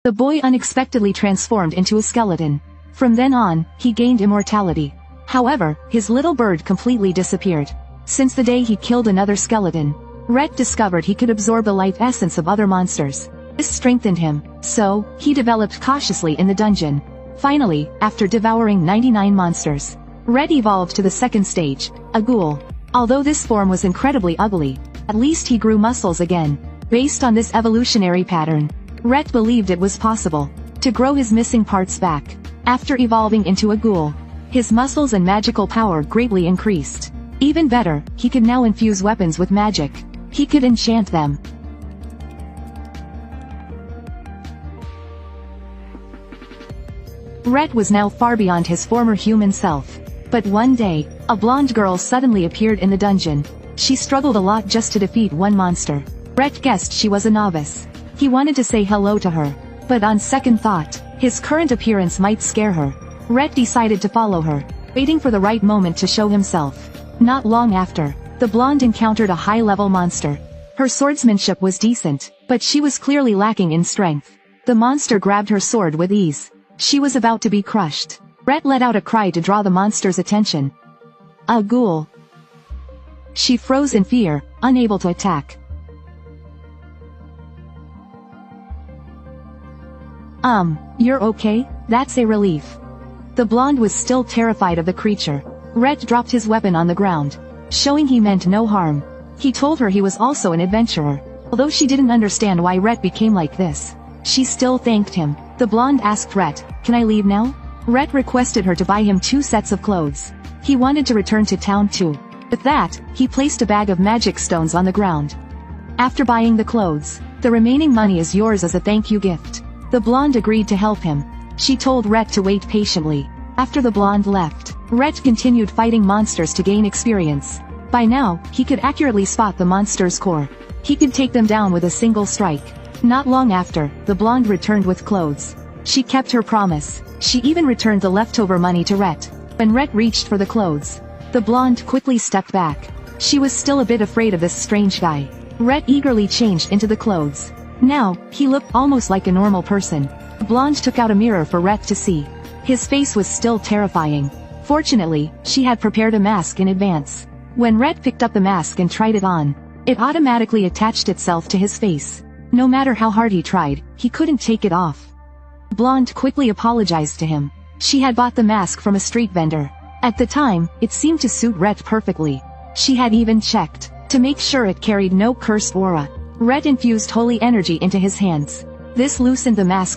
The boy unexpectedly transformed into a skeleton. From then on, he gained immortality. However, his little bird completely disappeared. Since the day he killed another skeleton, Rhett discovered he could absorb the life essence of other monsters. This strengthened him, so he developed cautiously in the dungeon. Finally, after devouring 99 monsters, Rhett evolved to the second stage, a ghoul. Although this form was incredibly ugly, at least he grew muscles again. Based on this evolutionary pattern, Rhett believed it was possible to grow his missing parts back. After evolving into a ghoul, his muscles and magical power greatly increased. Even better, he could now infuse weapons with magic. He could enchant them. Rhett was now far beyond his former human self. But one day, a blonde girl suddenly appeared in the dungeon. She struggled a lot just to defeat one monster. Rhett guessed she was a novice. He wanted to say hello to her, but on second thought, his current appearance might scare her. Rhett decided to follow her, waiting for the right moment to show himself. Not long after, the blonde encountered a high-level monster. Her swordsmanship was decent, but she was clearly lacking in strength. The monster grabbed her sword with ease. She was about to be crushed. Rhett let out a cry to draw the monster's attention. A ghoul. She froze in fear, unable to attack. You're okay? That's a relief. The blonde was still terrified of the creature. Rhett dropped his weapon on the ground, showing he meant no harm. He told her he was also an adventurer. Although she didn't understand why Rhett became like this, she still thanked him. The blonde asked Rhett, "Can I leave now?" Rhett requested her to buy him 2 sets of clothes. He wanted to return to town too. With that, he placed a bag of magic stones on the ground. After buying the clothes, the remaining money is yours as a thank you gift. The blonde agreed to help him. She told Rhett to wait patiently. After the blonde left, Rhett continued fighting monsters to gain experience. By now, he could accurately spot the monster's core. He could take them down with a single strike. Not long after, the blonde returned with clothes. She kept her promise. She even returned the leftover money to Rhett. When Rhett reached for the clothes, the blonde quickly stepped back. She was still a bit afraid of this strange guy. Rhett eagerly changed into the clothes. Now, he looked almost like a normal person. The blonde took out a mirror for Rhett to see. His face was still terrifying. Fortunately, she had prepared a mask in advance. When Rhett picked up the mask and tried it on, it automatically attached itself to his face. No matter how hard he tried, he couldn't take it off. The blonde quickly apologized to him. She had bought the mask from a street vendor. At the time, it seemed to suit Rhett perfectly. She had even checked to make sure it carried no cursed aura. Rhett infused holy energy into his hands. This loosened the mask